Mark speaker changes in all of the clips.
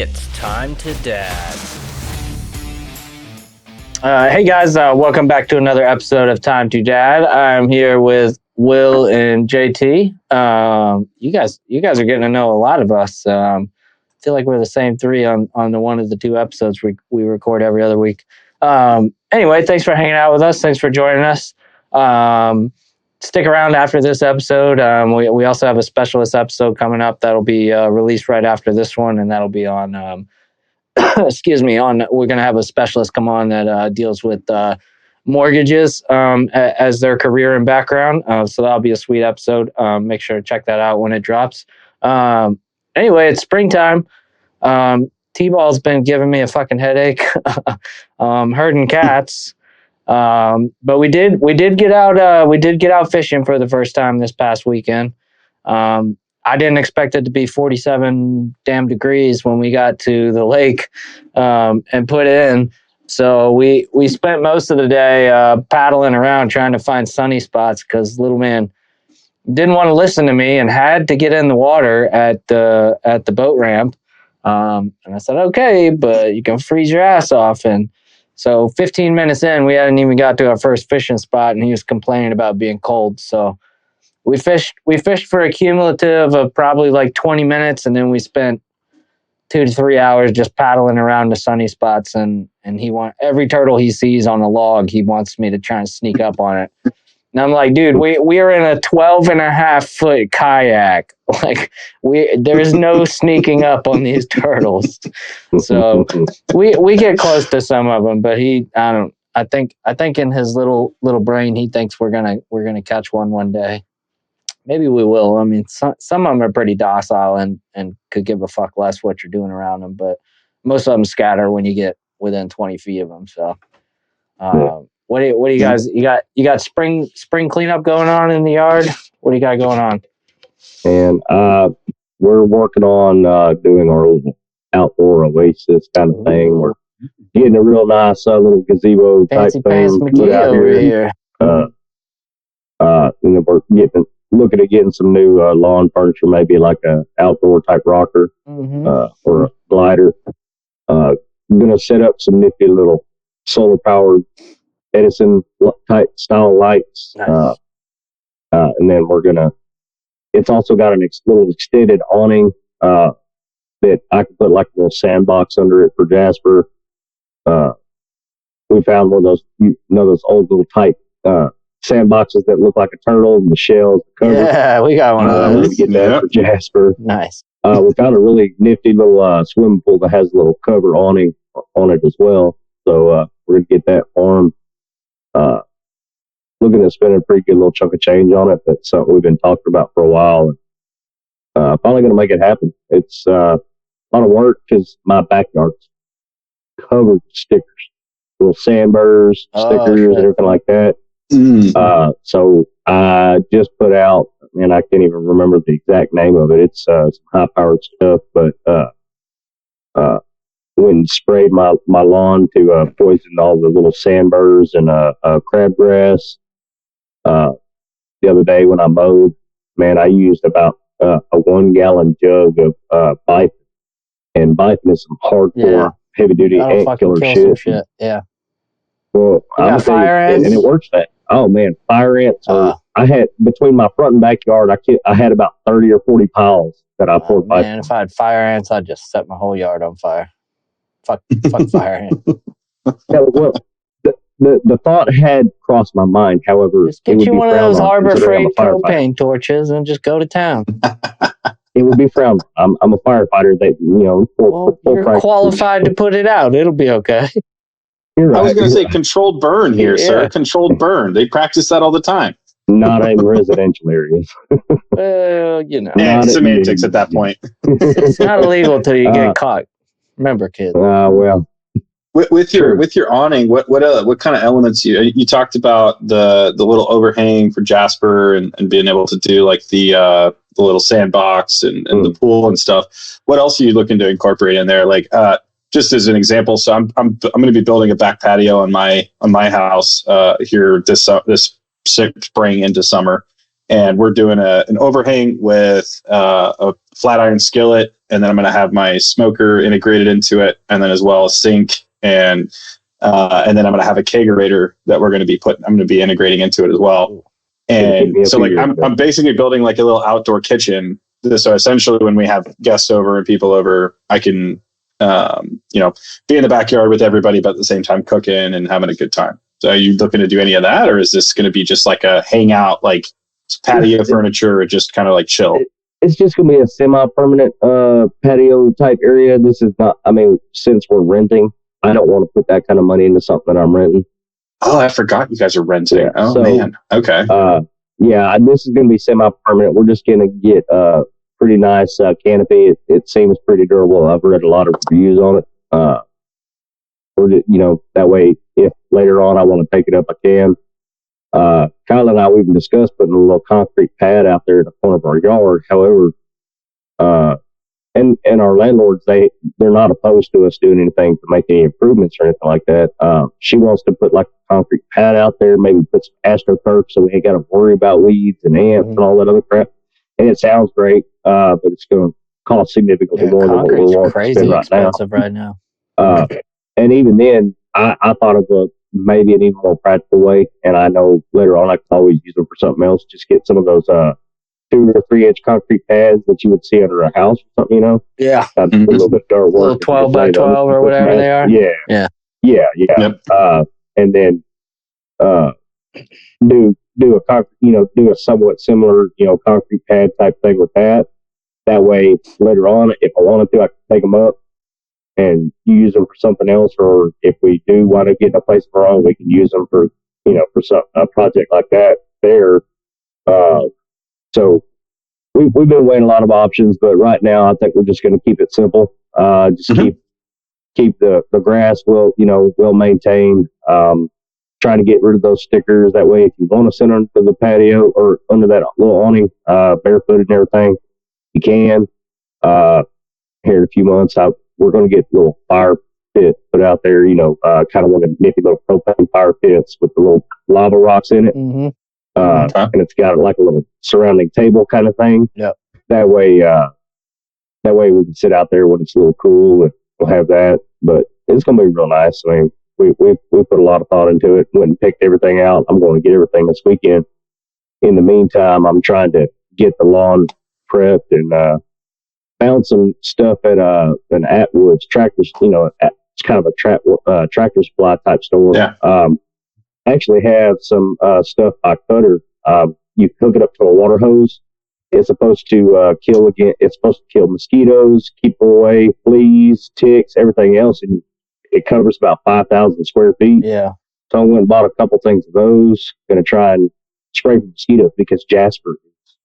Speaker 1: It's time to dad.
Speaker 2: Hey guys, welcome back to another episode of Time to Dad. I'm here with Will and JT. You guys are getting to know a lot of us. I feel like we're the same three on the one of the two episodes we record every other week. Anyway, thanks for hanging out with us. Thanks for joining us. Stick around after this episode. We also have a specialist episode coming up that'll be released right after this one, and that'll be on we're going to have a specialist come on that deals with mortgages as their career and background. So that'll be a sweet episode. Make sure to check that out when it drops. Anyway, it's springtime. T-Ball's been giving me a fucking headache. Herding cats. But we did get out fishing for the first time this past weekend. I didn't expect it to be 47 damn degrees when we got to the lake and put in. So we spent most of the day paddling around trying to find sunny spots because little man didn't want to listen to me and had to get in the water at the boat ramp. And I said, okay, but you can freeze your ass off. And so 15 minutes in, we hadn't even got to our first fishing spot, and he was complaining about being cold. So we fished for a cumulative of probably like 20 minutes, and then we spent 2 to 3 hours just paddling around the sunny spots. And every turtle he sees on a log, he wants me to try and sneak up on it. And I'm like, dude, we are in a 12.5-foot kayak. Like there's no sneaking up on these turtles. So we get close to some of them, but I think in his little brain he thinks we're gonna catch one day. Maybe we will. I mean, some of them are pretty docile and could give a fuck less what you're doing around them, but most of them scatter when you get within 20 feet of them. So, what do you guys? You got spring cleanup going on in the yard? What do you got going on?
Speaker 3: And we're working on doing our little outdoor oasis kind of thing. We're getting a real nice little gazebo type
Speaker 2: Fancy
Speaker 3: thing
Speaker 2: pants McGee over here.
Speaker 3: And then we're looking at getting some new lawn furniture, maybe like a outdoor type rocker or a glider. I'm gonna set up some nifty little solar powered Edison type style lights.
Speaker 2: Nice.
Speaker 3: And then it's also got a little extended awning that I can put like a little sandbox under it for Jasper. We found one of those old little type sandboxes that look like a turtle and the shells. The cover.
Speaker 2: Yeah, we got one of
Speaker 3: We're
Speaker 2: those.
Speaker 3: gonna get that for Jasper.
Speaker 2: Nice.
Speaker 3: We found a really nifty little swimming pool that has a little cover awning on it as well. So we're gonna get that for him. Looking at spending a pretty good little chunk of change on it. That's something we've been talking about for a while. And finally going to make it happen. It's a lot of work because my backyard's covered with stickers, little sandburrs, stickers, and everything like that. So I just put out, and I can't even remember the exact name of it. It's some high-powered stuff, but went and sprayed my lawn to poison all the little sandburrs and crabgrass. The other day when I mowed, man, I used about a 1-gallon jug of Bifin. And Bifin is some hardcore, heavy-duty ant killer shit.
Speaker 2: Yeah.
Speaker 3: Well, I'm
Speaker 2: fire ants?
Speaker 3: And it works that. Oh, man, fire ants. I had, between my front and backyard, I had about 30 or 40 piles that I poured Bifin.
Speaker 2: Man, if I had fire ants, I'd just set my whole yard on fire. Fuck fire ant.
Speaker 3: Yeah, well, the thought had crossed my mind. However,
Speaker 2: just get you one of those Harbor Freight propane torches and just go to town.
Speaker 3: It would be frowned. I'm a firefighter. That
Speaker 2: You're qualified to put it out. It'll be okay.
Speaker 3: Right.
Speaker 4: I was going to say controlled burn here, sir. Controlled burn. They practice that all the time.
Speaker 3: Not in residential areas.
Speaker 2: Well,
Speaker 4: And semantics at that point.
Speaker 2: It's not illegal until you get caught. Remember, kids.
Speaker 3: Well.
Speaker 4: With your awning, what kind of elements you talked about the little overhang for Jasper and being able to do like the little sandbox and the pool and stuff. What else are you looking to incorporate in there? Like just as an example, so I'm going to be building a back patio on my house here this spring into summer, and we're doing an overhang with a flat iron skillet, and then I'm going to have my smoker integrated into it, and then as well a sink, and then I'm going to have a kegerator that I'm going to be integrating into it as well. And so like I'm basically building like a little outdoor kitchen. So essentially when we have guests over and people over, I can, be in the backyard with everybody, but at the same time cooking and having a good time. So are you looking to do any of that, or is this going to be just like a hangout, like patio furniture, or just kind of like chill?
Speaker 3: It's just going to be a semi-permanent patio type area. This is not, since we're renting, I don't want to put that kind of money into something that I'm renting.
Speaker 4: Oh, I forgot you guys are renting. Yeah, man. Okay.
Speaker 3: This is going to be semi-permanent. We're just going to get a pretty nice canopy. It seems pretty durable. I've read a lot of reviews on it. That way, if later on I want to take it up, I can. Kyle and I, we even discussed putting a little concrete pad out there in the corner of our yard. However, and our landlords, they're not opposed to us doing anything to make any improvements or anything like that. She wants to put like a concrete pad out there, maybe put some astroturf so we ain't got to worry about weeds and ants and all that other crap. And it sounds great, but it's going to cost significantly more than what we're wanting to spend
Speaker 2: right now.
Speaker 3: And even then, I thought of maybe an even more practical way, and I know later on I can always use them for something else. Just get some of those 2 or 3 inch concrete pads that you would see under a house or something,
Speaker 2: Yeah.
Speaker 3: A little bit dirt work.
Speaker 2: A little 12 by 12 or whatever they are.
Speaker 3: Yeah.
Speaker 2: Yep.
Speaker 3: And then do a somewhat similar, concrete pad type thing with that. That way, later on, if I wanted to, I can take them up and use them for something else. Or if we do want to get a place of our own, we can use them for a project like that there. So we've been weighing a lot of options, but right now I think we're just going to keep it simple. Just keep the grass well maintained. Trying to get rid of those stickers. That way, if you want to sit under the patio or under that little awning, barefooted and everything, you can. Here in a few months, we're going to get a little fire pit put out there. Kind of one of the nifty little propane fire pits with the little lava rocks in it.
Speaker 2: Mm-hmm.
Speaker 3: And it's got like a little surrounding table kind of thing.
Speaker 2: Yep.
Speaker 3: That way we can sit out there when it's a little cool, and we'll have that. But it's going to be real nice. We put a lot of thought into it. Went and picked everything out. I'm going to get everything this weekend. In the meantime, I'm trying to get the lawn prepped and found some stuff at an Atwood's Tractors. It's kind of a Tractor Supply type store.
Speaker 4: Yeah.
Speaker 3: Actually have some stuff by Cutter. You hook it up to a water hose. It's supposed to kill mosquitoes, keep away fleas, ticks, everything else, and it covers about 5,000 square feet.
Speaker 2: Yeah.
Speaker 3: So I went and bought a couple things of those. Going to try and spray for mosquitoes because Jasper.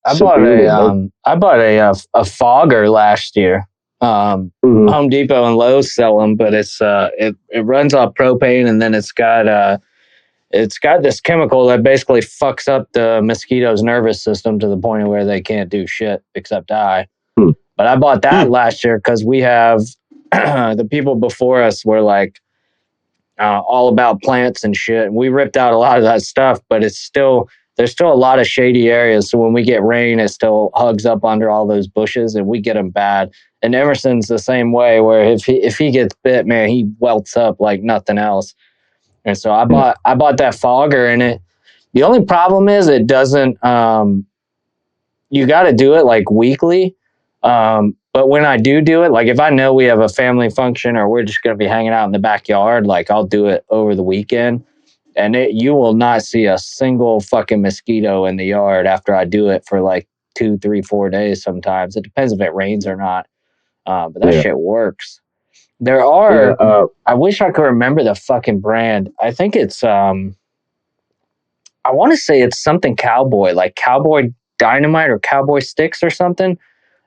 Speaker 2: I bought a fogger last year. Home Depot and Lowe's sell them, but it runs off propane, and then it's got this chemical that basically fucks up the mosquito's nervous system to the point of where they can't do shit except die. But I bought that last year because we have the people before us were like all about plants and shit, and we ripped out a lot of that stuff, but there's still a lot of shady areas. So when we get rain, it still hugs up under all those bushes, and we get them bad. And Emerson's the same way, where if he gets bit, man, he welts up like nothing else. And so I bought that fogger, and the only problem is it doesn't. You got to do it like weekly. But when I do it, like if I know we have a family function or we're just going to be hanging out in the backyard, like I'll do it over the weekend, and you will not see a single fucking mosquito in the yard after I do it for like 2, 3, 4 days. Sometimes it depends if it rains or not. But that shit works. There are, I wish I could remember the fucking brand. I think it's, I want to say it's something Cowboy, like Cowboy Dynamite or Cowboy Sticks or something.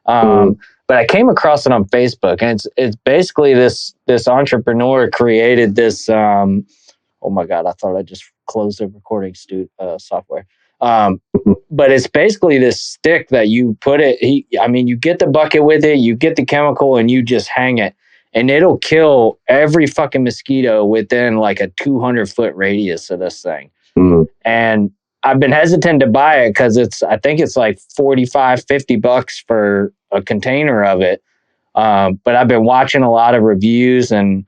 Speaker 2: But I came across it on Facebook, and it's basically this entrepreneur created this, oh my God, I thought I just closed the recording software. But it's basically this stick that you put you get the bucket with it, you get the chemical, and you just hang it. And it'll kill every fucking mosquito within like a 200-foot radius of this thing. And I've been hesitant to buy it because I think it's like $45-$50 for a container of it. But I've been watching a lot of reviews and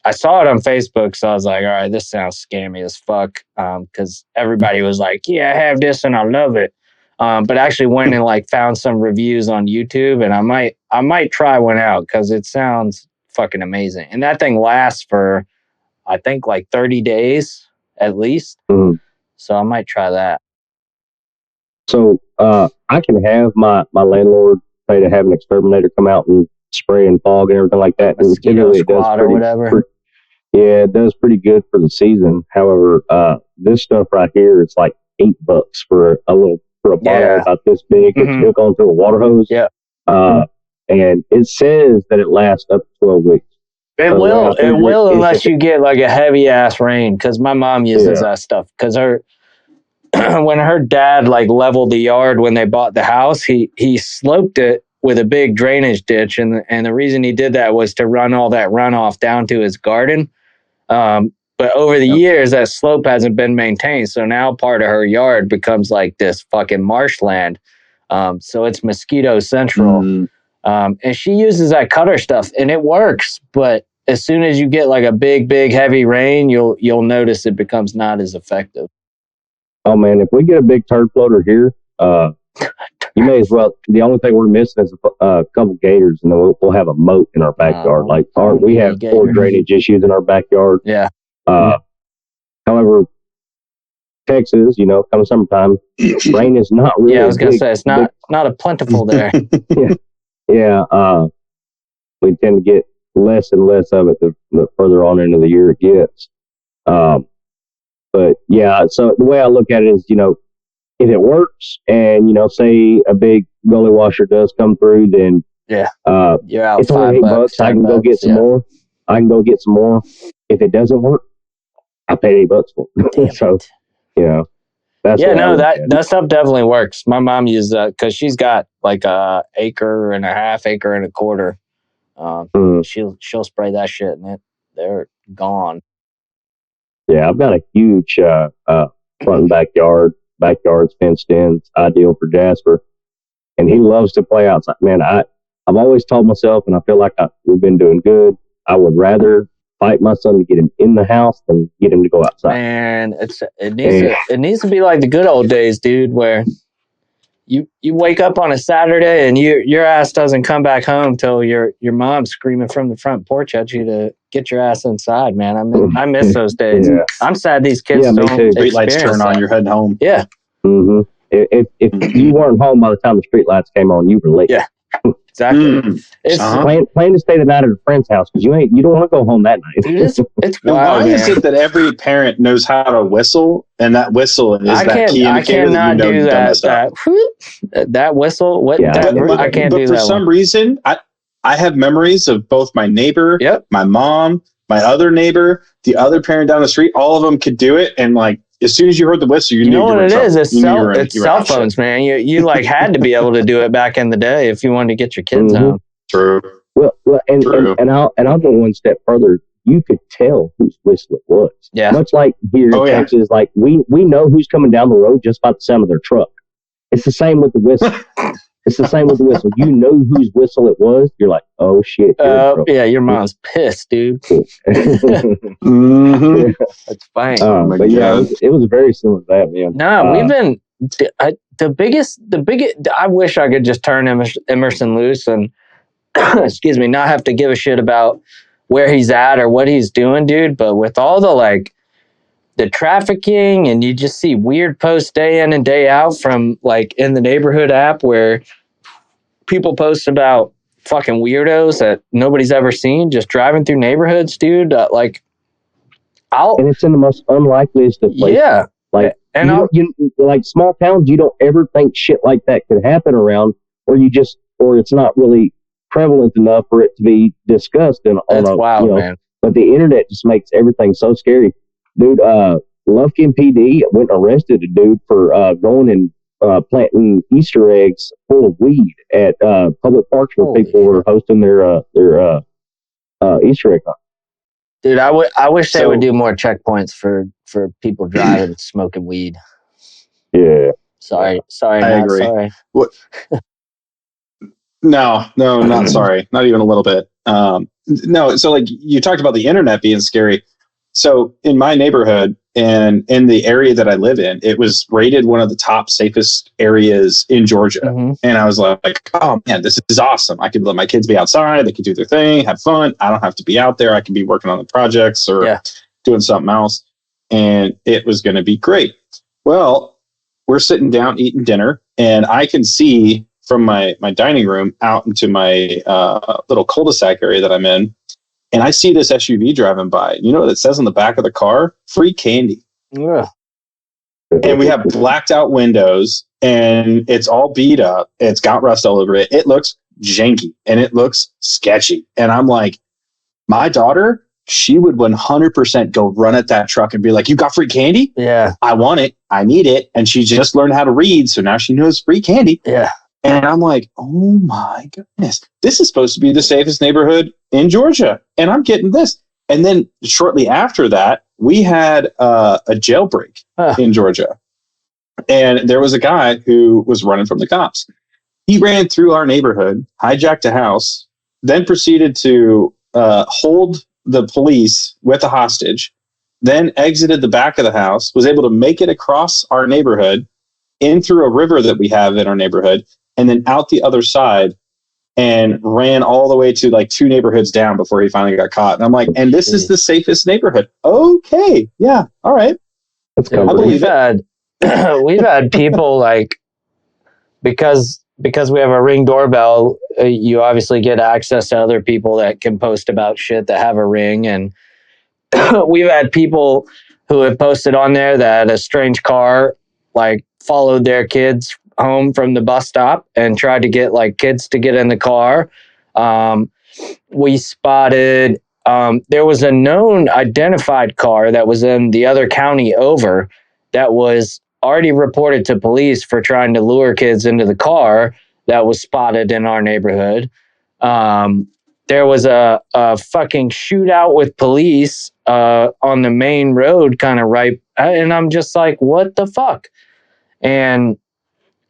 Speaker 2: I saw it on Facebook. So I was like, all right, this sounds scammy as fuck. Cause everybody was like, yeah, I have this and I love it. But I actually went and like found some reviews on YouTube and I might try one out cause it sounds fucking amazing. And that thing lasts for, I think like 30 days at least.
Speaker 3: Mhm.
Speaker 2: So I might try that.
Speaker 3: So I can have my landlord pay to have an exterminator come out and spray and fog and everything like that. And
Speaker 2: Mosquito
Speaker 3: typically it does
Speaker 2: squad or whatever.
Speaker 3: yeah, it does pretty good for the season. However, this stuff right here, it's like $8 for a bottle
Speaker 2: Yeah.
Speaker 3: about this big.
Speaker 2: Mhm.
Speaker 3: It's hooked onto a water hose.
Speaker 2: Yeah.
Speaker 3: And it says that it lasts up to 12 weeks.
Speaker 2: It
Speaker 3: So,
Speaker 2: will.
Speaker 3: I
Speaker 2: It
Speaker 3: figure
Speaker 2: will
Speaker 3: if
Speaker 2: unless you get like a heavy ass rain. Because my mom uses that stuff. Because when her dad like leveled the yard when they bought the house, he sloped it with a big drainage ditch, and the reason he did that was to run all that runoff down to his garden. But over the years, that slope hasn't been maintained, so now part of her yard becomes like this fucking marshland. So it's mosquito central.
Speaker 4: Mm.
Speaker 2: And she uses that cutter stuff and it works, but as soon as you get like a big heavy rain, you'll notice it becomes not as effective.
Speaker 3: Oh man, if we get a big turd floater here, you may as well. The only thing we're missing is a couple gators, and then we'll have a moat in our backyard. We have poor drainage issues in our backyard.
Speaker 2: Yeah.
Speaker 3: However, Texas, come summertime, rain is not really.
Speaker 2: Yeah, I was gonna say it's not a plentiful there.
Speaker 3: Yeah. We tend to get less and less of it the further on into the year it gets. But yeah, so the way I look at it is, if it works and, say a big gully washer does come through, then
Speaker 2: yeah, you're out.
Speaker 3: It's only $8. I can go get some more. If it doesn't work, I pay $8 for it. So, that's
Speaker 2: that stuff definitely works. My mom uses that because she's got like a acre and a half, acre and a quarter. She'll spray that shit and they're gone.
Speaker 3: Yeah, I've got a huge front and backyard. Backyard's fenced in. It's ideal for Jasper. And he loves to play outside. Man, I've always told myself, and I feel like we've been doing good, I would rather fight my son to get him in the house than get him to go outside.
Speaker 2: Man, it needs to be like the good old days, dude, where you wake up on a Saturday and your ass doesn't come back home till your mom's screaming from the front porch at you to get your ass inside, man. I miss those days.
Speaker 3: Yeah.
Speaker 2: I'm sad these kids don't
Speaker 4: Street lights turn on, you're heading home.
Speaker 2: Yeah.
Speaker 3: Mm-hmm. If you weren't home by the time the street lights came on, you were late.
Speaker 2: Yeah. Exactly. It's
Speaker 3: plan to stay the night at a friend's house because you don't want to go home that night.
Speaker 2: Dude, it's
Speaker 4: Now,
Speaker 2: wild,
Speaker 4: why is
Speaker 2: man.
Speaker 4: it that every parent knows how to whistle, and that whistle is that key indicator
Speaker 2: cannot
Speaker 4: that you know
Speaker 2: do
Speaker 4: you've done
Speaker 2: that. That whistle. What?
Speaker 3: Yeah.
Speaker 2: I can't do that.
Speaker 4: But for some reason, I have memories of both my neighbor, my mom, my other neighbor, the other parent down the street. All of them could do it, and like as soon as you heard the whistle, you knew
Speaker 2: know
Speaker 4: you
Speaker 2: what
Speaker 4: were in
Speaker 2: it
Speaker 4: trouble.
Speaker 2: is. It's
Speaker 4: You knew you were in
Speaker 2: cell phones, man. You like had to be able to do it back in the day if you wanted to get your kids home.
Speaker 4: True.
Speaker 3: Well, and I'll go one step further. You could tell whose whistle it was.
Speaker 2: Yeah.
Speaker 3: Much like here in Texas, like we know who's coming down the road just by the sound of their truck. It's the same with the whistle. You know whose whistle it was. You're like, oh shit.
Speaker 2: Yeah, your mom's pissed, dude.
Speaker 4: Mm-hmm.
Speaker 2: That's fine.
Speaker 3: But yeah, it was very similar to that, man.
Speaker 2: No, we've been the biggest. I wish I could just turn Emerson loose and excuse me, not have to give a shit about where he's at or what he's doing, dude. But with all the trafficking and you just see weird posts day in and day out from like in the neighborhood app where people post about fucking weirdos that nobody's ever seen just driving through neighborhoods, dude. And
Speaker 3: it's in the most unlikeliest of places.
Speaker 2: Yeah.
Speaker 3: Like,
Speaker 2: and
Speaker 3: like small towns, you don't ever think shit like that could happen around, or it's not really prevalent enough for it to be discussed.
Speaker 2: That's wild, man.
Speaker 3: But the internet just makes everything so scary. Dude, Lufkin PD went and arrested a dude for going and planting Easter eggs full of weed at public parks where people were hosting their Easter egg hunt.
Speaker 2: Dude, I wish they would do more checkpoints for people driving smoking weed.
Speaker 3: Yeah.
Speaker 2: Sorry,
Speaker 4: I
Speaker 2: not
Speaker 4: agree.
Speaker 2: sorry.
Speaker 4: No, not sorry. Not even a little bit. No, so like you talked about the internet being scary. So in my neighborhood and in the area that I live in, it was rated one of the top safest areas in Georgia.
Speaker 2: Mhm.
Speaker 4: And I was like, oh man, this is awesome. I could let my kids be outside. They could do their thing, have fun. I don't have to be out there. I can be working on the projects or doing something else. And it was going to be great. Well, we're sitting down eating dinner and I can see from my dining room out into my little cul-de-sac area that I'm in. And I see this SUV driving by. You know what it says on the back of the car? Free candy.
Speaker 2: Ugh.
Speaker 4: And we have blacked out windows and it's all beat up. It's got rust all over it. It looks janky and it looks sketchy. And I'm like, my daughter, she would 100% go run at that truck and be like, you got free candy?
Speaker 2: Yeah.
Speaker 4: I want it. I need it. And she just learned how to read. So now she knows free candy.
Speaker 2: Yeah.
Speaker 4: And I'm like, oh my goodness, this is supposed to be the safest neighborhood in Georgia. And I'm getting this. And then shortly after that, we had a jailbreak in Georgia. And there was a guy who was running from the cops. He ran through our neighborhood, hijacked a house, then proceeded to hold the police with a hostage, then exited the back of the house, was able to make it across our neighborhood, in through a river that we have in our neighborhood, and then out the other side and ran all the way to like 2 neighborhoods down before he finally got caught. And I'm like, and this is the safest neighborhood. Okay. Yeah. All right.
Speaker 3: That's
Speaker 2: Yeah, we've had people like, because we have a Ring doorbell, you obviously get access to other people that can post about shit that have a Ring. And we've had people who have posted on there that a strange car like followed their kids home from the bus stop and tried to get like kids to get in the car. We spotted, there was a known identified car that was in the other county over that was already reported to police for trying to lure kids into the car that was spotted in our neighborhood. There was a fucking shootout with police on the main road kind of right. And I'm just like, what the fuck? And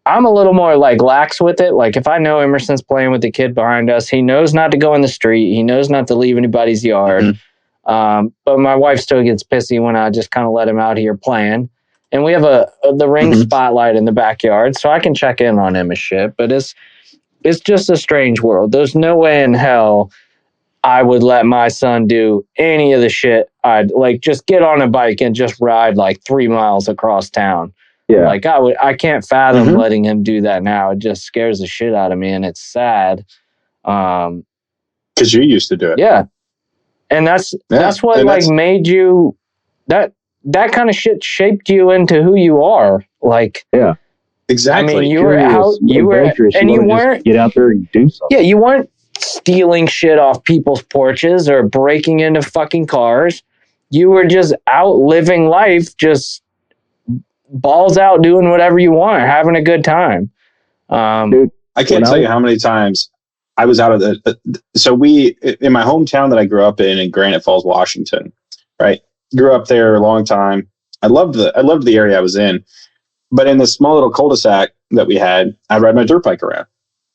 Speaker 2: I'm a little more like lax with it. Like if I know Emerson's playing with the kid behind us, he knows not to go in the street. He knows not to leave anybody's yard. Mm-hmm. But my wife still gets pissy when I just kind of let him out here playing. And we have the Ring spotlight in the backyard, so I can check in on him and shit. But it's just a strange world. There's no way in hell I would let my son do any of the shit. I'd like just get on a bike and just ride like 3 miles across town. Yeah. Like I can't fathom letting him do that now. It just scares the shit out of me and it's sad.
Speaker 4: Cause you used to do it.
Speaker 2: Yeah. And that's what and like made you that kind of shit shaped you into who you are. Like,
Speaker 3: yeah,
Speaker 4: exactly.
Speaker 2: I mean, you were out, you weren't
Speaker 3: get out there and do something.
Speaker 2: Yeah. You weren't stealing shit off people's porches or breaking into fucking cars. You were just out living life, just balls out, doing whatever you want, having a good time.
Speaker 4: Dude, I can't tell you how many times I was out of so in my hometown that I grew up in Granite Falls, Washington, right? Grew up there a long time. I loved the area I was in, but in this small little cul-de-sac that we had, I'd ride my dirt bike around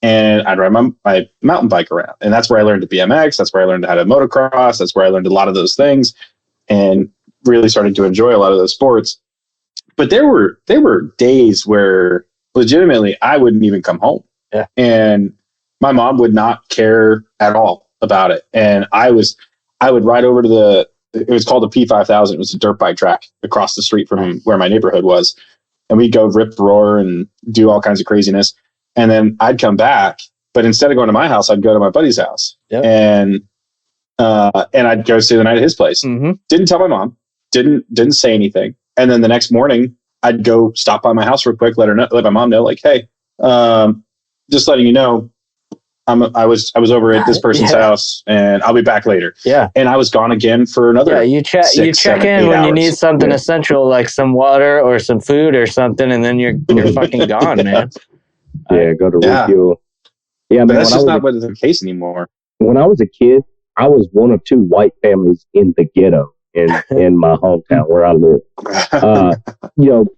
Speaker 4: and I'd ride my mountain bike around. And that's where I learned to BMX. That's where I learned how to motocross. That's where I learned a lot of those things and really started to enjoy a lot of those sports. But there were days where legitimately I wouldn't even come home.
Speaker 2: Yeah.
Speaker 4: And my mom would not care at all about it. And I would ride over to it was called the P5000. It was a dirt bike track across the street from where my neighborhood was. And we'd go rip roar and do all kinds of craziness. And then I'd come back, but instead of going to my house, I'd go to my buddy's house. Yep. And I'd go stay the night at his place. Mm-hmm. Didn't tell my mom, didn't say anything. And then the next morning I'd go stop by my house real quick, let my mom know, like, hey, just letting you know, I was over at this person's house and I'll be back later. Yeah. And I was gone again for another. Yeah.
Speaker 2: You check in when you need something essential, like some water or some food or something. And then you're fucking gone, man.
Speaker 3: Yeah. Go to refuel. Yeah.
Speaker 4: But that's just not the case anymore.
Speaker 3: When I was a kid, I was one of 2 white families in the ghetto. in my hometown where I live.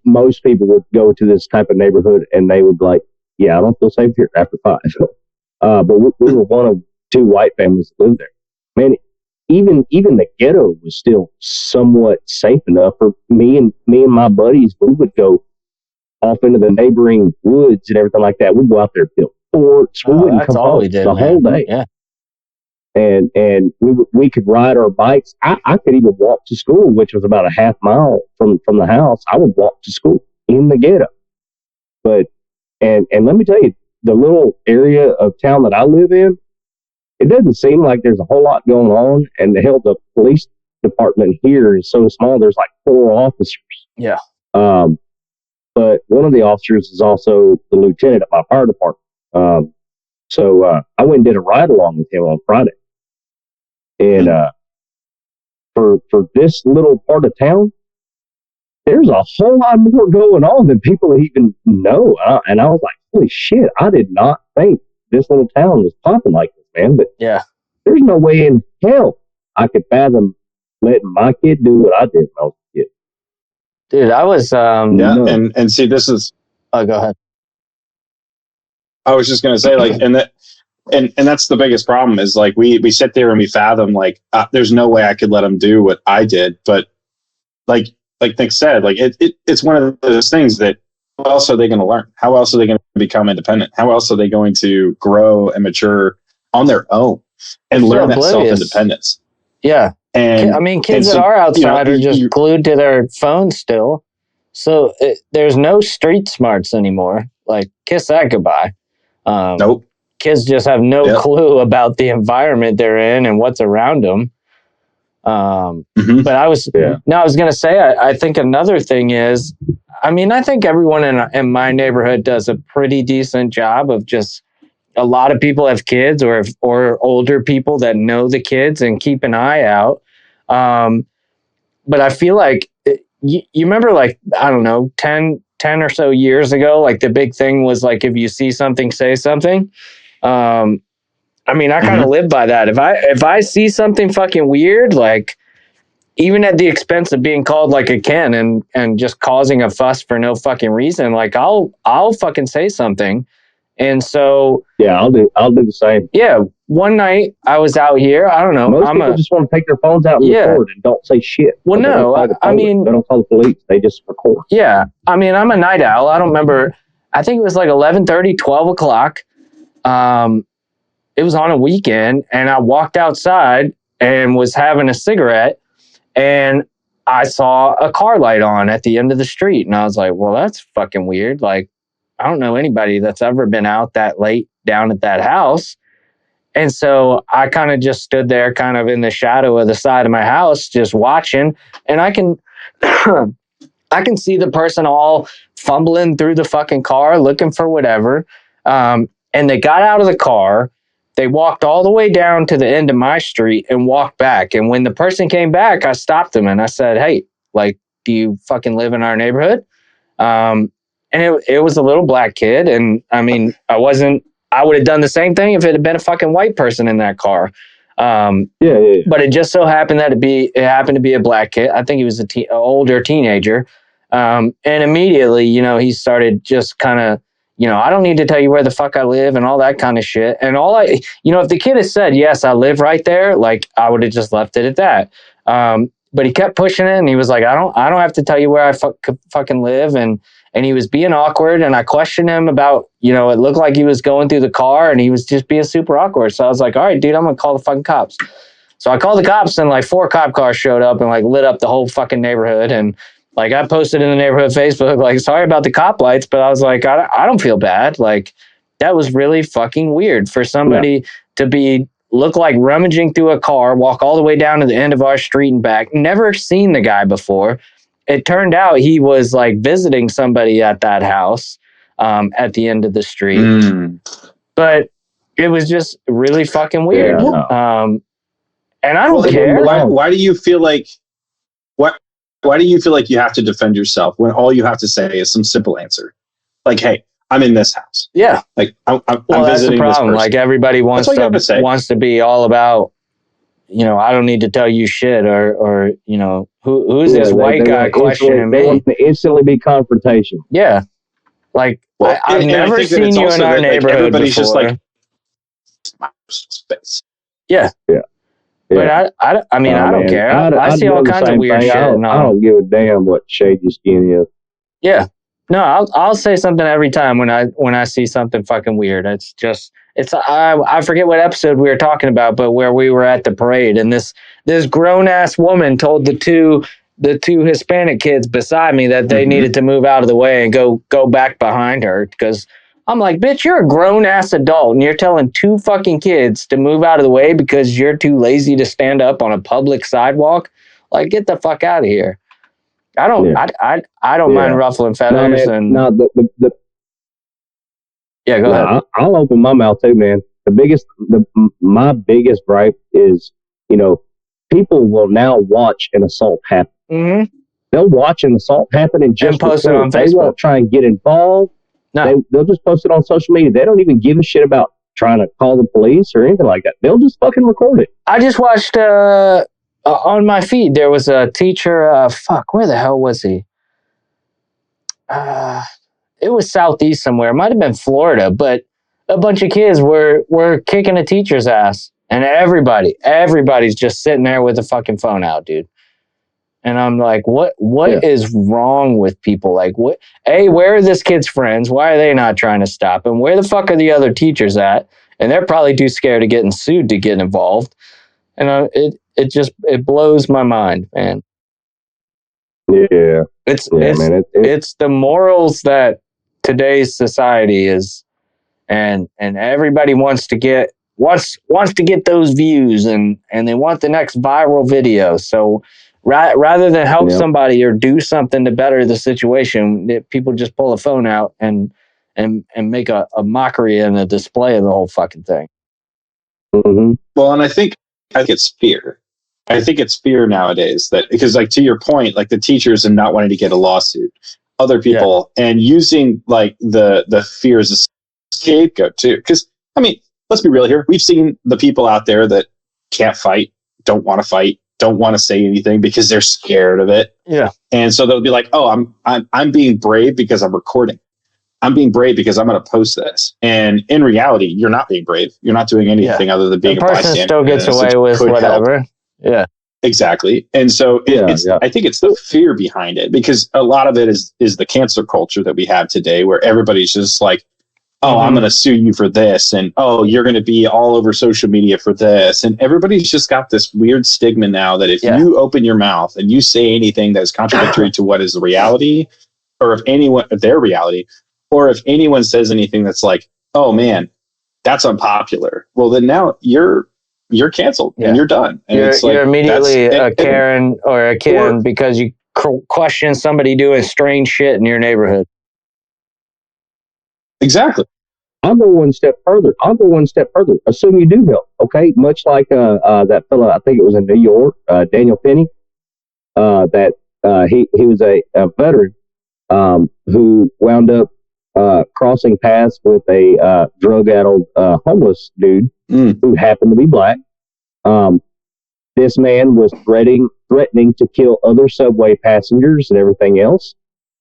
Speaker 3: Most people would go to this type of neighborhood and they would be like, yeah, I don't feel safe here after 5. But we were one of 2 white families that lived there. Man, even the ghetto was still somewhat safe enough for me and my buddies. We would go off into the neighboring woods and everything like that. We'd go out there and build forts. We wouldn't
Speaker 2: that's
Speaker 3: come
Speaker 2: all
Speaker 3: home
Speaker 2: we did
Speaker 3: the whole day.
Speaker 2: Yeah.
Speaker 3: And we could ride our bikes. I could even walk to school, which was about a half mile from the house. I would walk to school in the ghetto. But and let me tell you, the little area of town that I live in, it doesn't seem like there's a whole lot going on. And the police department here is so small. There's like 4 officers.
Speaker 2: Yeah.
Speaker 3: But one of the officers is also the lieutenant at my fire department. So I went and did a ride along with him on Friday. And for this little part of town, there's a whole lot more going on than people even know. And I was like, holy shit, I did not think this little town was popping like this, man. But
Speaker 2: yeah,
Speaker 3: there's no way in hell I could fathom letting my kid do what I did when I was a kid.
Speaker 2: Dude, I was
Speaker 4: and see, this is
Speaker 2: go ahead.
Speaker 4: I was just gonna say, like, and that's the biggest problem is, like, we sit there and we fathom, like, there's no way I could let them do what I did. But like Nick said, like, it's one of those things that, how else are they going to learn? How else are they going to become independent? How else are they going to grow and mature on their own and learn that self-independence?
Speaker 2: Yeah.
Speaker 4: And
Speaker 2: I mean, kids that are outside are just glued to their phones still. So there's no street smarts anymore. Like, kiss that goodbye.
Speaker 4: Nope.
Speaker 2: Kids just have no clue about the environment they're in and what's around them. But I was going to say, I think another thing is, I mean, I think everyone in my neighborhood does a pretty decent job of just, a lot of people have kids or older people that know the kids and keep an eye out. But I feel like you remember, like, I don't know, 10 or so years ago, like, the big thing was, like, if you see something, say something. I mean, I kind of live by that. If I see something fucking weird, like, even at the expense of being called like a Ken and just causing a fuss for no fucking reason, like, I'll fucking say something. And so
Speaker 3: I'll do the same.
Speaker 2: Yeah, one night I was out here. I don't know.
Speaker 3: Most people just want to take their phones out and record and don't say shit.
Speaker 2: Well, no, I mean,
Speaker 3: they don't call the police. They just record.
Speaker 2: Yeah, I mean, I'm a night owl. I don't remember. I think it was like 11:30, 12 o'clock. It was on a weekend, and I walked outside and was having a cigarette, and I saw a car light on at the end of the street, and I was like, well, that's fucking weird. Like, I don't know anybody that's ever been out that late down at that house. And so I kind of just stood there kind of in the shadow of the side of my house, just watching, and I can I can see the person all fumbling through the fucking car, looking for whatever. And they got out of the car. They walked all the way down to the end of my street and walked back. And when the person came back, I stopped them and I said, hey, like, do you fucking live in our neighborhood? And it was a little black kid. And I mean, I would have done the same thing if it had been a fucking white person in that car. But it just so happened that it happened to be a black kid. I think he was an older teenager. And immediately, he started just kind of, I don't need to tell you where the fuck I live and all that kind of shit. And if the kid had said, yes, I live right there, like, I would have just left it at that. But he kept pushing it and he was like, I don't have to tell you where I fucking live. And he was being awkward, and I questioned him about, it looked like he was going through the car and he was just being super awkward. So I was like, all right, dude, I'm going to call the fucking cops. So I called the cops, and like 4 cop cars showed up and like lit up the whole fucking neighborhood. And like, I posted in the neighborhood Facebook, like, sorry about the cop lights, but I was like, I don't feel bad. Like, that was really fucking weird for somebody to look like rummaging through a car, walk all the way down to the end of our street and back. Never seen the guy before. It turned out he was like visiting somebody at that house at the end of the street. But it was just really fucking weird. And I don't care.
Speaker 4: Why do you feel like why do you feel like you have to defend yourself when all you have to say is some simple answer? Like, hey, I'm in this house.
Speaker 2: Yeah.
Speaker 4: Like, I'm
Speaker 2: that's
Speaker 4: visiting
Speaker 2: the problem.
Speaker 4: This person.
Speaker 2: Like, everybody wants to be all about, I don't need to tell you shit, or who's this
Speaker 3: Yeah,
Speaker 2: white guy questioning
Speaker 3: They
Speaker 2: me?
Speaker 3: want to instantly be confrontation.
Speaker 2: Yeah, like
Speaker 4: Well,
Speaker 2: I've
Speaker 4: and I
Speaker 2: never
Speaker 4: think that
Speaker 2: seen
Speaker 4: it's
Speaker 2: you in
Speaker 4: also
Speaker 2: our
Speaker 4: that, like,
Speaker 2: neighborhood
Speaker 4: everybody's just
Speaker 2: before.
Speaker 4: like, it's my personal space.
Speaker 2: Yeah. But I mean, I don't
Speaker 3: man.
Speaker 2: care.
Speaker 3: I'd
Speaker 2: I see
Speaker 3: do
Speaker 2: all
Speaker 3: the
Speaker 2: kinds of
Speaker 3: same
Speaker 2: weird
Speaker 3: thing.
Speaker 2: shit.
Speaker 3: I
Speaker 2: And
Speaker 3: don't give a damn what shade your skin is.
Speaker 2: yeah, no, I'll say something every time when I see something fucking weird. I forget what episode we were talking about, but where we were at the parade, and this grown ass woman told the two Hispanic kids beside me that they needed to move out of the way and go back behind her, because I'm like, bitch, you're a grown ass adult and you're telling two fucking kids to move out of the way because you're too lazy to stand up on a public sidewalk. Like, get the fuck out of here. I don't mind ruffling feathers yeah, go ahead.
Speaker 3: I'll open my mouth too, man. My biggest gripe is, people will now watch an assault happen.
Speaker 2: Mm-hmm.
Speaker 3: They'll watch an assault happen and just
Speaker 2: post it on Facebook.
Speaker 3: They won't try and get involved.
Speaker 2: No.
Speaker 3: They'll just post it on social media. They don't even give a shit about trying to call the police or anything like that. They'll just fucking record it.
Speaker 2: I just watched on my feed, there was a teacher. Where the hell was he? It was southeast somewhere. It might have been Florida, but a bunch of kids were kicking a teacher's ass, and everybody's just sitting there with a fucking phone out, dude. And I'm like, what is wrong with people? Like, what? Hey, where are this kid's friends? Why are they not trying to stop him? Where the fuck are the other teachers at? And they're probably too scared of getting sued to get involved. And it blows my mind, man.
Speaker 3: Yeah,
Speaker 2: it's the morals that today's society is, and everybody wants to get those views, and they want the next viral video. So rather than help somebody or do something to better the situation, people just pull a phone out and make a mockery and a display of the whole fucking thing.
Speaker 3: Mm-hmm.
Speaker 4: Well, and I think it's fear. I think it's fear nowadays, that because, like, to your point, like the teachers and not wanting to get a lawsuit, other people, and using like the fear as a scapegoat too. Because, I mean, let's be real here. We've seen the people out there that can't fight, don't want to fight, don't want to say anything because they're scared of it.
Speaker 2: Yeah.
Speaker 4: And so they'll be like, oh, I'm being brave because I'm recording. I'm being brave because I'm going to post this. And in reality, you're not being brave. You're not doing anything other than being a bystander.
Speaker 2: The person still gets away with whatever. Help. Yeah.
Speaker 4: Exactly. And so I think it's the fear behind it, because a lot of it is the cancel culture that we have today, where everybody's just like, oh, I'm going to sue you for this. And, oh, you're going to be all over social media for this. And everybody's just got this weird stigma now that if you open your mouth and you say anything that's contradictory to what is the reality, or their reality, or if anyone says anything that's like, oh man, that's unpopular, well, then now you're canceled and you're done. And
Speaker 2: you're immediately a Karen or a Ken because you question somebody doing strange shit in your neighborhood.
Speaker 4: Exactly.
Speaker 3: I'll go one step further. Assume you do help. Okay. Much like that fella, I think it was in New York, Daniel Penny, that he was a veteran who wound up crossing paths with a drug-addled homeless dude who happened to be black. This man was threatening to kill other subway passengers and everything else,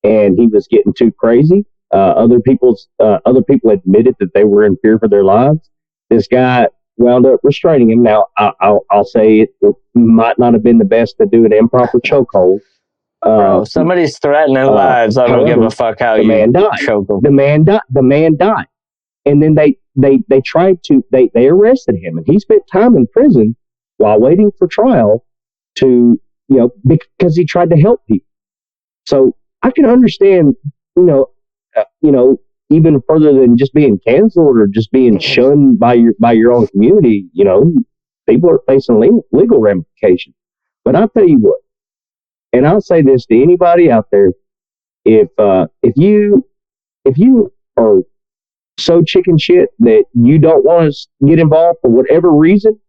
Speaker 3: and he was getting too crazy. Other people admitted that they were in fear for their lives. This guy wound up restraining him. Now, I'll say it might not have been the best to do an improper chokehold.
Speaker 2: Bro, somebody's threatening lives. I don't give a fuck how you choke them.
Speaker 3: The man died. And then they tried to, they arrested him, and he spent time in prison while waiting for trial because he tried to help people. So I can understand, even further than just being canceled or just being shunned by your own community, people are facing legal ramifications. But I'll tell you what, and I'll say this to anybody out there: if you are so chicken shit that you don't want to get involved for whatever reason,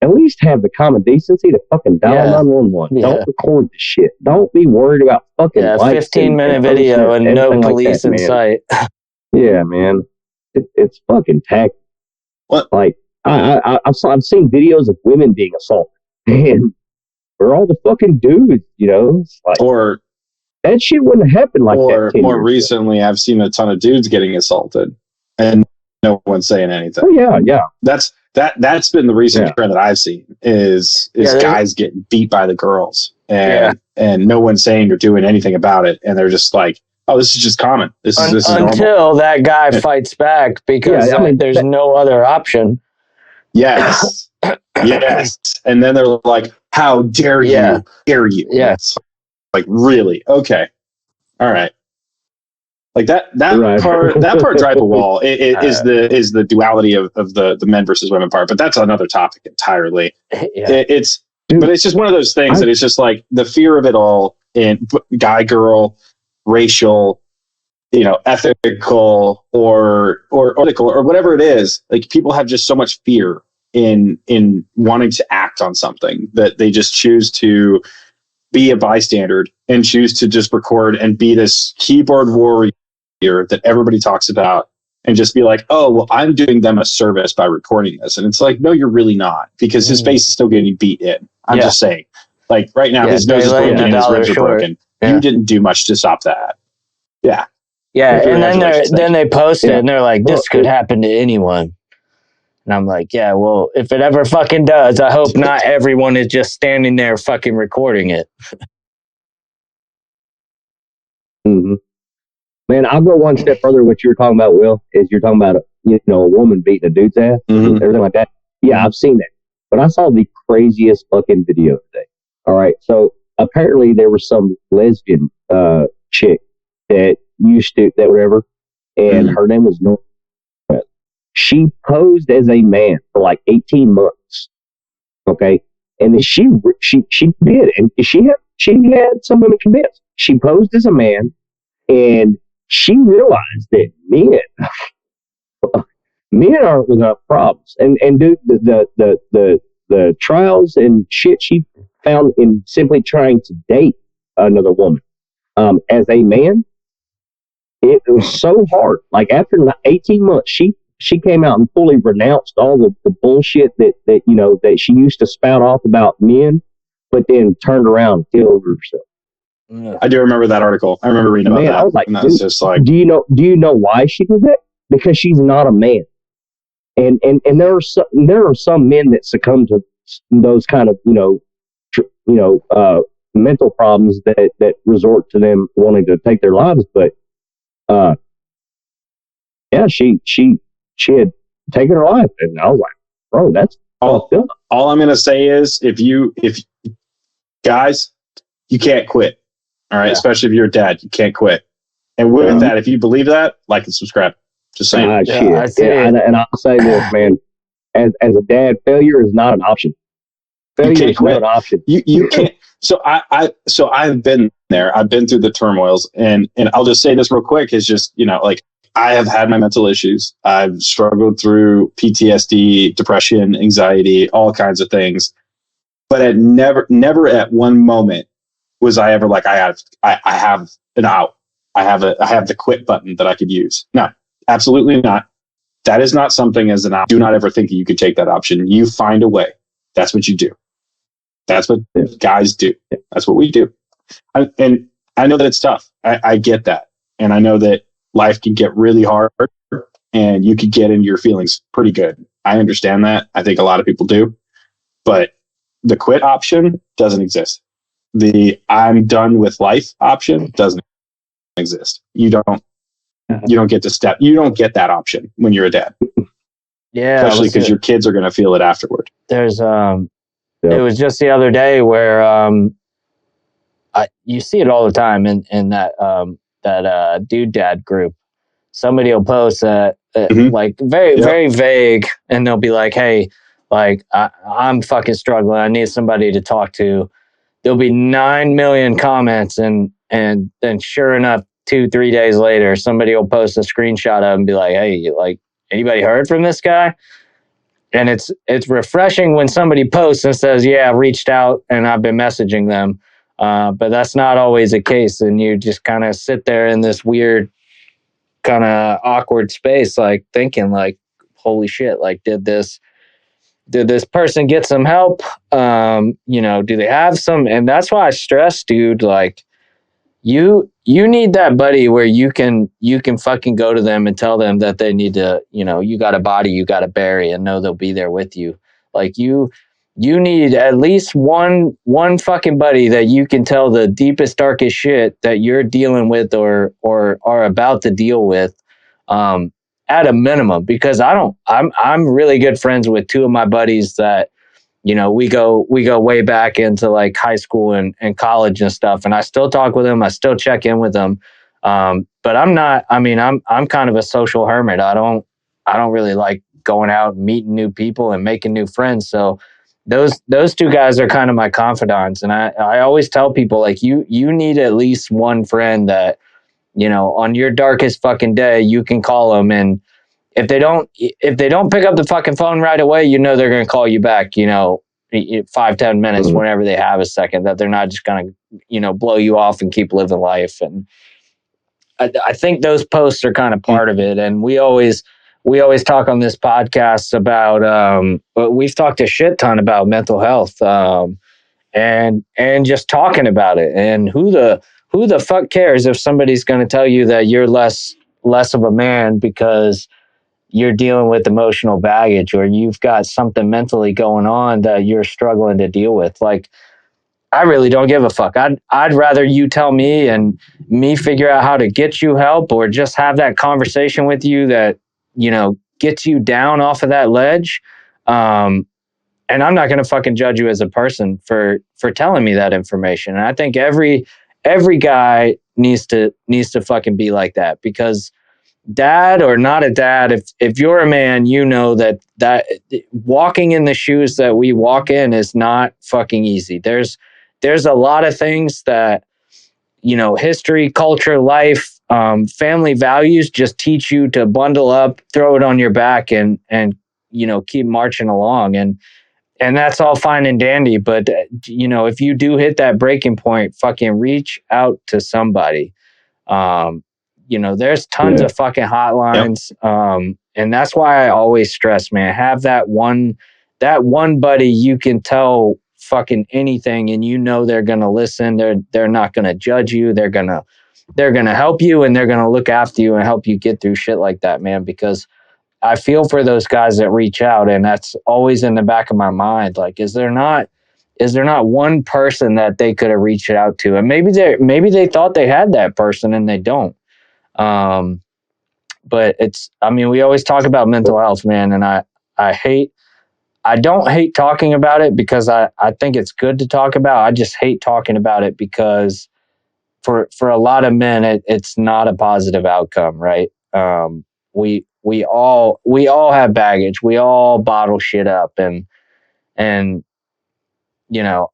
Speaker 3: at least have the common decency to fucking dial 911.
Speaker 2: Yeah.
Speaker 3: Don't record the shit. Don't be worried about fucking
Speaker 2: 15-minute video and no police in sight.
Speaker 3: Yeah, man. It's fucking tacky.
Speaker 4: What?
Speaker 3: Like, I've seen videos of women being assaulted, and we're all the fucking dudes, you know. It's like,
Speaker 4: Or
Speaker 3: that shit wouldn't happen like
Speaker 4: or
Speaker 3: that. 10
Speaker 4: more
Speaker 3: years ago.
Speaker 4: recently, I've seen a ton of dudes getting assaulted, and no one's saying anything.
Speaker 3: Oh yeah.
Speaker 4: That's been the recent trend that I've seen is guys getting beat by the girls, and no one's saying or doing anything about it, and they're just like, oh, this is just common. This is normal.
Speaker 2: Until that guy fights back, because there's no other option.
Speaker 4: Yes. Yes. And then they're like, how dare you? Dare you?
Speaker 2: Yeah.
Speaker 4: It's like, really? Okay. All right. Like that part drive a wall is the duality of the men versus women part, but that's another topic entirely.
Speaker 2: Yeah.
Speaker 4: But it's just one of those things that it's just like the fear of it all in guy, girl, racial, ethical or ethical or whatever it is. Like people have just so much fear in wanting to act on something that they just choose to be a bystander and choose to just record and be this keyboard warrior that everybody talks about and just be like, oh, well, I'm doing them a service by recording this. And it's like, no, you're really not, because his face is still getting beat in. I'm just saying, like right now, his nose is broken and his ribs are broken. Yeah. You didn't do much to stop that. Yeah.
Speaker 2: Yeah. And then they post it and they're like, this could happen to anyone. And I'm like, yeah, well, if it ever fucking does, I hope not everyone is just standing there fucking recording it.
Speaker 3: Mm-hmm. Man, I'll go one step further. What you were talking about, Will, is you're talking about a woman beating a dude's ass, everything like that. Yeah, I've seen that. But I saw the craziest fucking video today. All right, so apparently there was some lesbian chick that whatever, and her name was Norma. She posed as a man for like 18 months. Okay, and then she did, and she had some women convinced. She posed as a man, and she realized that men aren't without problems, and dude, the trials and shit she found in simply trying to date another woman, as a man, it was so hard. Like after 18 months, she came out and fully renounced all the bullshit that she used to spout off about men, but then turned around and killed herself.
Speaker 4: I do remember that article. I remember reading about that.
Speaker 3: I was like,
Speaker 4: dude, just like,
Speaker 3: do you know why she did that? Because she's not a man. And there are some men that succumb to those kind of mental problems that resort to them wanting to take their lives. But she had taken her life, and I was like, bro, that's
Speaker 4: all I'm gonna say is if guys, you can't quit. All right, especially if you're a dad, you can't quit. And with that, if you believe that, like and subscribe. Just saying.
Speaker 3: And I'll say this, man. As a dad, failure is not an option. Failure is not an option.
Speaker 4: You can't. So I've been there. I've been through the turmoils, and I'll just say this real quick. Is just like I have had my mental issues. I've struggled through PTSD, depression, anxiety, all kinds of things. But at never at one moment was I ever like I have an out. I have the quit button that I could use. No, absolutely not. That is not something as an option. Do not ever think that you could take that option. You find a way. That's what you do. That's what guys do. That's what we do. And I know that it's tough. I get that. And I know that life can get really hard and you could get into your feelings pretty good. I understand that. I think a lot of people do. But the quit option doesn't exist. The I'm done with life option doesn't exist. You don't get to step. You don't get that option when you're a dad.
Speaker 2: Yeah.
Speaker 4: Especially because your kids are going to feel it afterward.
Speaker 2: There's, it was just the other day where, you see it all the time in that dude dad group. Somebody will post like very vague, and they'll be like, hey, like I'm fucking struggling. I need somebody to talk to. There'll be 9 million comments, and then sure enough, 2-3 days later, somebody will post a screenshot of it and be like, hey, like anybody heard from this guy? And it's refreshing when somebody posts and says, yeah, I reached out and I've been messaging them. But that's not always the case. And you just kind of sit there in this weird kind of awkward space, like thinking like, holy shit, like did this did this person get some help? You know, do they have some? And that's why I stress, dude, like you need that buddy where you can fucking go to them and tell them that they need to, you know, you got a body you got to bury and know they'll be there with you. Like you need at least one fucking buddy that you can tell the deepest, darkest shit that you're dealing with or are about to deal with. At a minimum, because I'm really good friends with two of my buddies that, you know, we go way back into like high school and college and stuff. And I still talk with them. I still check in with them. But I'm kind of a social hermit. I don't really like going out and meeting new people and making new friends. So those two guys are kind of my confidants. And I always tell people, like, you need at least one friend that, you know, on your darkest fucking day, you can call them. And if they don't pick up the fucking phone right away, you know, they're going to call you back, you know, 5-10 minutes, whenever they have a second, that they're not just going to, you know, blow you off and keep living life. And I think those posts are kind of part of it. And we always talk on this podcast about, we've talked a shit ton about mental health, and just talking about it. And who the fuck cares if somebody's going to tell you that you're less of a man because you're dealing with emotional baggage or you've got something mentally going on that you're struggling to deal with. Like, I really don't give a fuck. I'd rather you tell me and me figure out how to get you help or just have that conversation with you that, you know, gets you down off of that ledge. And I'm not going to fucking judge you as a person for telling me that information. And I think every guy needs to fucking be like that, because dad or not a dad, if you're a man, you know that walking in the shoes that we walk in is not fucking easy. There's a lot of things that, you know, history, culture, life, family values just teach you to bundle up, throw it on your back and, you know, keep marching along. And that's all fine and dandy. But, you know, if you do hit that breaking point, fucking reach out to somebody. You know, there's tons of fucking hotlines. Yep. And that's why I always stress, man, have that one buddy you can tell fucking anything and you know they're going to listen. They're not going to judge you. They're going to help you and they're going to look after you and help you get through shit like that, man, because I feel for those guys that reach out, and that's always in the back of my mind. Like, is there not one person that they could have reached out to? And maybe they thought they had that person and they don't. But we always talk about mental health, man. And I don't hate talking about it because I think it's good to talk about. I just hate talking about it because for a lot of men, it's not a positive outcome, right? We all have baggage. We all bottle shit up, and you know,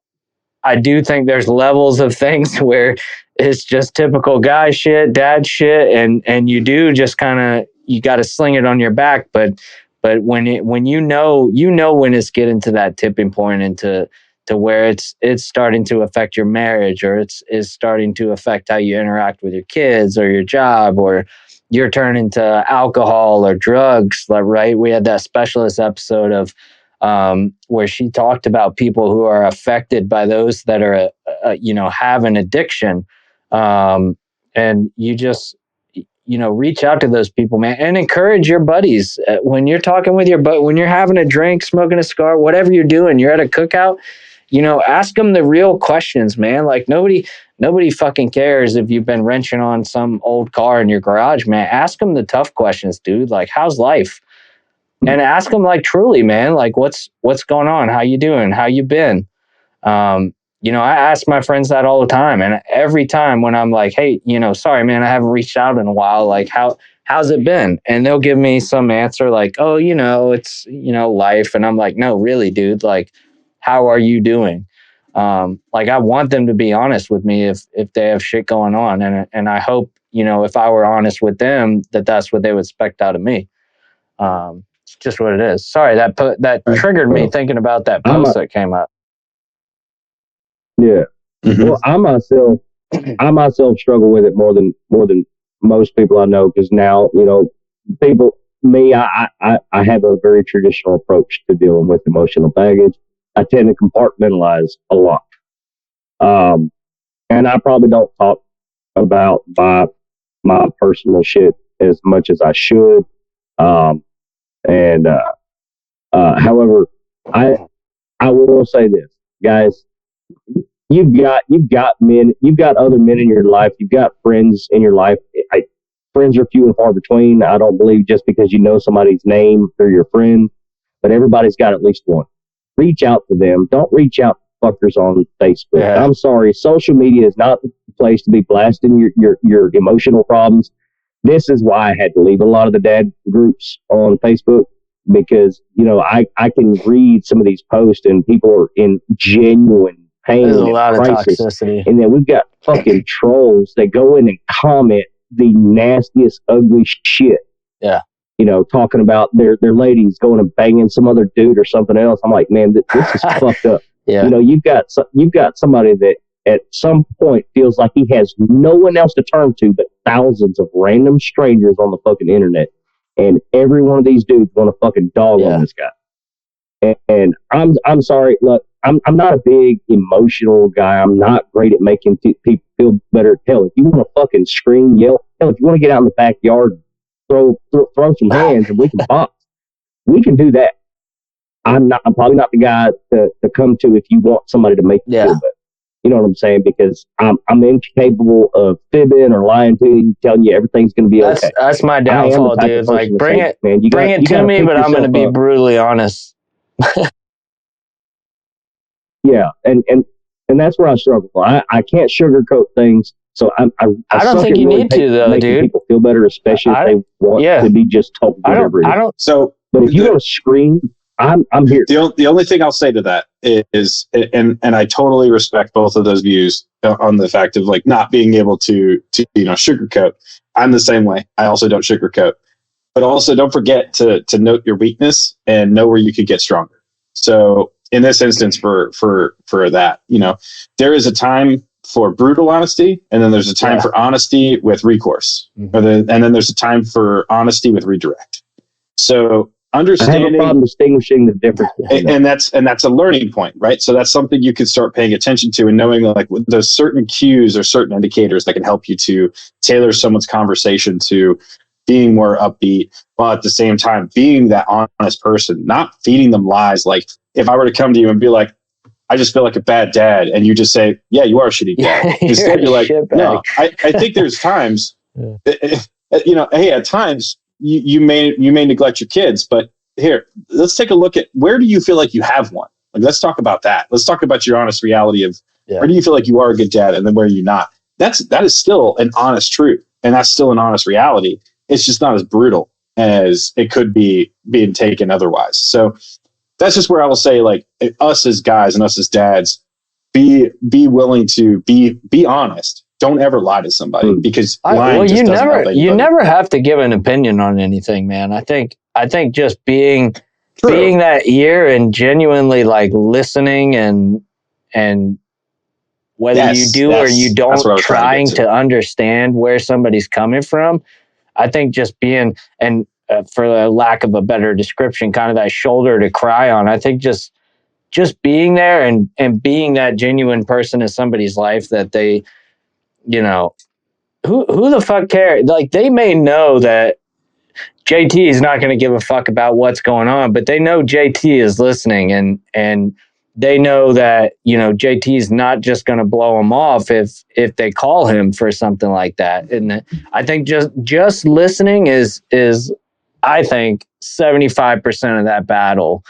Speaker 2: I do think there's levels of things where it's just typical guy shit, dad shit, and you do just kind of, you got to sling it on your back. But when you know when it's getting to that tipping point into where it's starting to affect your marriage, or it's starting to affect how you interact with your kids or your job, or you're turning to alcohol or drugs. Like, right, we had that specialist episode of where she talked about people who are affected by those that are, have an addiction. And you just, reach out to those people, man, and encourage your buddies when you're talking with when you're having a drink, smoking a cigar, whatever you're doing, you're at a cookout, ask them the real questions, man. Like nobody fucking cares if you've been wrenching on some old car in your garage, man. Ask them the tough questions, dude. Like, how's life? And ask them, like, truly, man, like, what's going on? How you doing? How you been? I ask my friends that all the time. And every time when I'm like, hey, sorry, man, I haven't reached out in a while. Like, how's it been? And they'll give me some answer like, oh, it's, life. And I'm like, no, really, dude, like, how are you doing? Like, I want them to be honest with me if they have shit going on. And I hope, if I were honest with them, that's what they would expect out of me. It's just what it is. Sorry, that triggered me thinking about that post that came up.
Speaker 3: Yeah. Mm-hmm. Well, I myself struggle with it more than most people I know, because now, people me, I have a very traditional approach to dealing with emotional baggage. I tend to compartmentalize a lot. And I probably don't talk about my personal shit as much as I should. However, I will say this, guys, you've got other men in your life. You've got friends in your life. Friends are few and far between. I don't believe just because you know somebody's name, they're your friend, but everybody's got at least one. Reach out to them. Don't reach out to fuckers on Facebook.
Speaker 2: Yeah.
Speaker 3: I'm sorry. Social media is not the place to be blasting your emotional problems. This is why I had to leave a lot of the dad groups on Facebook, because, you know, I can read some of these posts and people are in genuine pain.
Speaker 2: There's a lot of
Speaker 3: crisis.
Speaker 2: toxicity.
Speaker 3: And then we've got fucking trolls that go in and comment the nastiest, ugly shit.
Speaker 2: Yeah.
Speaker 3: You know, talking about their ladies going and banging some other dude or something else. I'm like, man, this is fucked up.
Speaker 2: Yeah.
Speaker 3: You know, you've got somebody that at some point feels like he has no one else to turn to but thousands of random strangers on the fucking internet. And every one of these dudes want to fucking dog on this guy. And I'm sorry. Look, I'm not a big emotional guy. I'm not great at making people feel better. Hell, if you want to fucking scream, yell, hell, if you want to get out in the backyard, throw some hands and we can box. We can do that. I'm probably not the guy to come to if you want somebody to make you feel better. You know what I'm saying? Because I'm incapable of fibbing or lying to you, telling you everything's going to be okay.
Speaker 2: That's my downfall, dude. Like, bring it to me, but I'm going to be brutally honest.
Speaker 3: Yeah, and that's where I struggle. I can't sugarcoat things, so I
Speaker 2: don't think you need to, though, dude.
Speaker 3: People feel better, especially if they want to be just told whatever it is.
Speaker 4: So,
Speaker 3: but if you want to scream, I'm here.
Speaker 4: The only thing I'll say to that is, and I totally respect both of those views on the fact of like not being able to sugarcoat. I'm the same way. I also don't sugarcoat, but also don't forget to note your weakness and know where you could get stronger. So in this instance, for that, you know, there is a time for brutal honesty, and then there's a time for honesty with recourse, and then there's a time for honesty with redirect. So understanding,
Speaker 3: I have a problem distinguishing the difference,
Speaker 4: and that's a learning point, right? So that's something you can start paying attention to and knowing like there's certain cues or certain indicators that can help you to tailor someone's conversation to being more upbeat, while at the same time being that honest person, not feeding them lies. Like if I were to come to you and be like, I just feel like a bad dad, and you just say, yeah, you are a shitty dad. Instead, you're like, no, I think there's times, you know, hey, at times you may neglect your kids, but here, let's take a look at where do you feel like you have one? Like, let's talk about that. Let's talk about your honest reality of where do you feel like you are a good dad, and then where are you not? That is still an honest truth, and that's still an honest reality. It's just not as brutal as it could be being taken otherwise. So that's just where I will say, like, us as guys and us as dads, be willing to be honest. Don't ever lie to somebody, because lying just doesn't help anybody.
Speaker 2: You never have to give an opinion on anything, man. I think just being that ear and genuinely like listening and whether you do or you don't, trying to understand where somebody's coming from. I think just being, and for the lack of a better description, kind of that shoulder to cry on. I think just being there and being that genuine person in somebody's life that they, you know, who the fuck cares? Like, they may know that JT is not going to give a fuck about what's going on, but they know JT is listening, and they know that, you know, JT is not just going to blow them off if they call him for something like that. And I think just listening is I think 75% of that battle.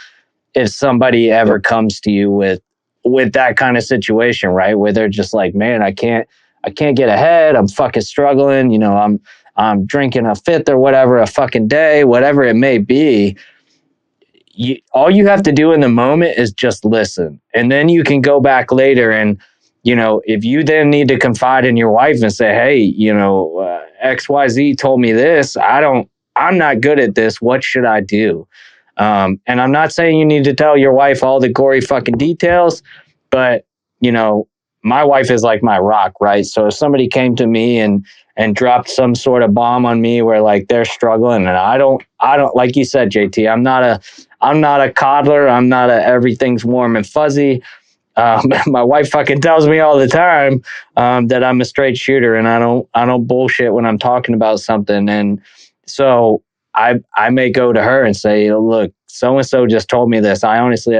Speaker 2: If somebody ever comes to you with that kind of situation, right, where they're just like, man, I can't get ahead. I'm fucking struggling. You know, I'm drinking a fifth or whatever a fucking day, whatever it may be. All you have to do in the moment is just listen. And then you can go back later and, you know, if you then need to confide in your wife and say, hey, you know, XYZ told me this. I'm not good at this. What should I do? And I'm not saying you need to tell your wife all the gory fucking details, but, you know, my wife is like my rock, right? So if somebody came to me and dropped some sort of bomb on me where like they're struggling, and I don't like you said, JT, I'm not a coddler. I'm not a everything's warm and fuzzy. My wife fucking tells me all the time that I'm a straight shooter, and I don't bullshit when I'm talking about something. And so I may go to her and say, look, so and so just told me this. I honestly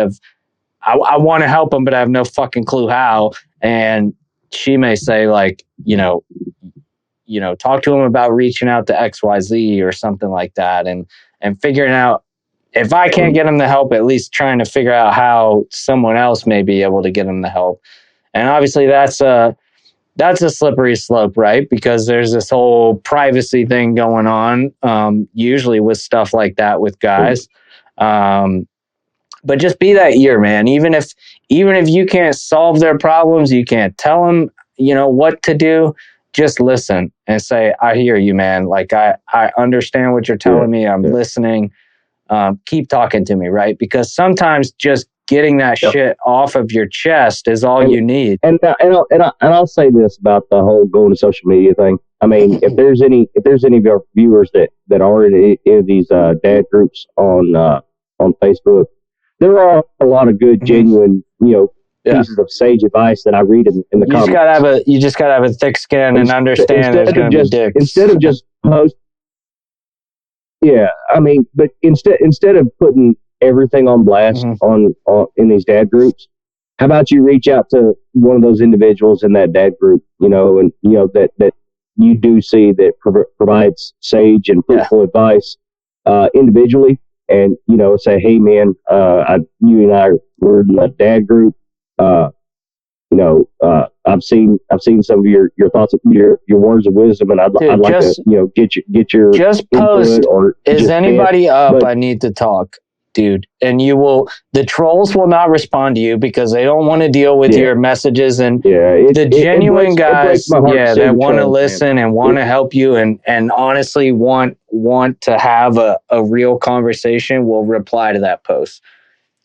Speaker 2: I want to help them, but I have no fucking clue how. And she may say like, talk to them about reaching out to XYZ or something like that, and figuring out, if I can't get them the help, at least trying to figure out how someone else may be able to get them the help. And obviously that's a slippery slope, right? Because there's this whole privacy thing going on, usually with stuff like that with guys. But just be that ear, man. Even if you can't solve their problems, you can't tell them, what to do. Just listen and say, I hear you, man. Like I understand what you're telling me. I'm listening. Keep talking to me, right? Because sometimes just getting that shit off of your chest is all you need.
Speaker 3: And I'll say this about the whole going to social media thing. I mean, if there's any of our viewers that are in these dad groups on Facebook, there are a lot of good, genuine, pieces of sage advice that I read in the comments.
Speaker 2: You just gotta have a thick skin and understand there's going to be dicks.
Speaker 3: Instead of just post. Yeah, I mean, but instead of putting everything on blast on in these dad groups, how about you reach out to one of those individuals in that dad group, and that you do see that provides sage and fruitful advice individually, and say, hey man, you and I were in a dad group. I've seen some of your thoughts, your words of wisdom, and I'd like to get your
Speaker 2: just post.
Speaker 3: Or
Speaker 2: is anybody up? I need to talk, dude. And the trolls will not respond to you because they don't want to deal with your messages. And the genuine guys, that want to listen and want to help you and honestly want to have a real conversation will reply to that post.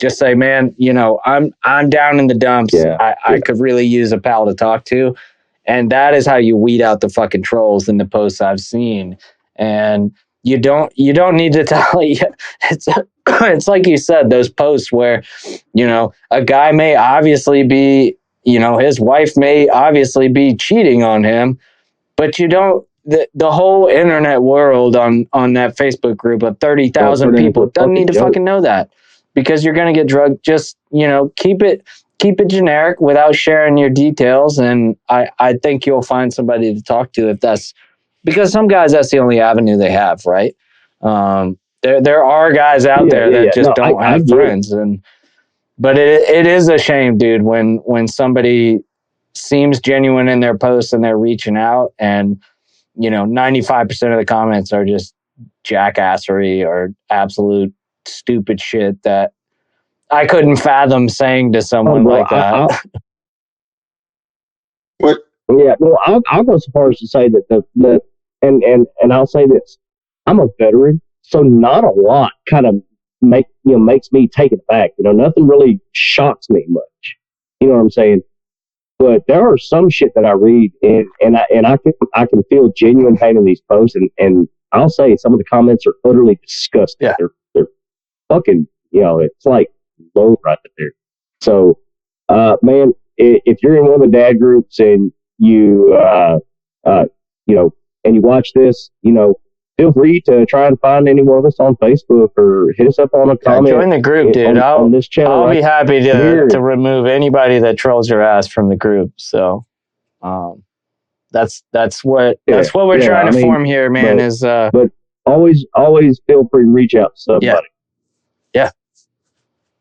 Speaker 2: Just say, man, I'm down in the dumps. I could really use a pal to talk to. And that is how you weed out the fucking trolls in the posts I've seen. And you don't need to tell it's like you said, those posts where, a guy may obviously be, his wife may obviously be cheating on him, but you don't, the whole internet world on that Facebook group of 30,000 people doesn't need to fucking know that. Because you're going to get drugged. Just, keep it generic without sharing your details. And I think you'll find somebody to talk to if that's, because some guys, that's the only avenue they have, right? There are guys out there that just don't have friends. But it is a shame, dude, when somebody seems genuine in their posts and they're reaching out and, 95% of the comments are just jackassery or absolute stupid shit that I couldn't fathom saying to someone like that.
Speaker 4: What?
Speaker 3: Yeah, well, I'll go so far as to say that and I'll say this: I'm a veteran, so not a lot kind of makes me take it back. Nothing really shocks me much. You know what I'm saying? But there are some shit that I read and I can feel genuine pain in these posts, and I'll say some of the comments are utterly disgusting.
Speaker 2: Yeah.
Speaker 3: They're fucking, it's like low right there. So, man, if you're in one of the dad groups and you and you watch this, feel free to try and find any one of us on Facebook or hit us up on a comment.
Speaker 2: Join the group, dude.
Speaker 3: On this channel.
Speaker 2: I'll be happy to remove anybody that trolls your ass from the group. So, that's what we're trying to form here, man.
Speaker 3: But always feel free to reach out to somebody.
Speaker 2: Yeah,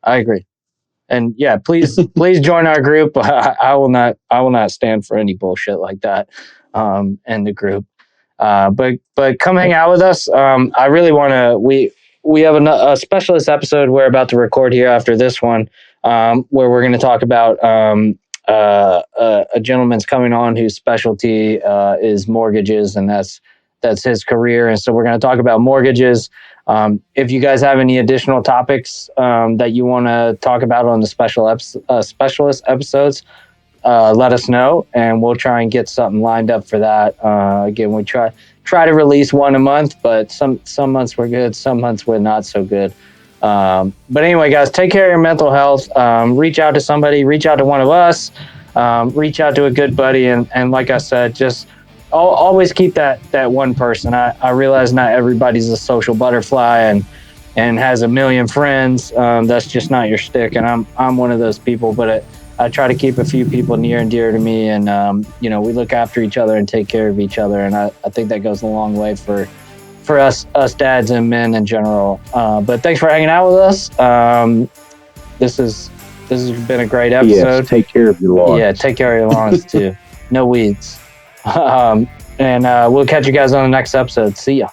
Speaker 2: I agree. And please join our group. I will not stand for any bullshit like that. In the group. But come hang out with us. I really want to. We have a specialist episode we're about to record here after this one, where we're going to talk about a gentleman's coming on whose specialty is mortgages, and that's his career. And so we're going to talk about mortgages. If you guys have any additional topics that you want to talk about on the specialist episodes, let us know, and we'll try and get something lined up for that. Again, we try to release one a month, but some months we're good, some months we're not so good. But anyway, guys, take care of your mental health. Reach out to somebody, reach out to one of us, reach out to a good buddy, and like I said, just always keep that one person. I realize not everybody's a social butterfly and has a million friends. That's just not your stick, and I'm one of those people. But I try to keep a few people near and dear to me, and we look after each other and take care of each other, and I think that goes a long way for us dads and men in general. But thanks for hanging out with us. This has been a great episode.
Speaker 3: Yes, take care of your lawns.
Speaker 2: Yeah, take care of your lawns too. No weeds. And we'll catch you guys on the next episode. See ya.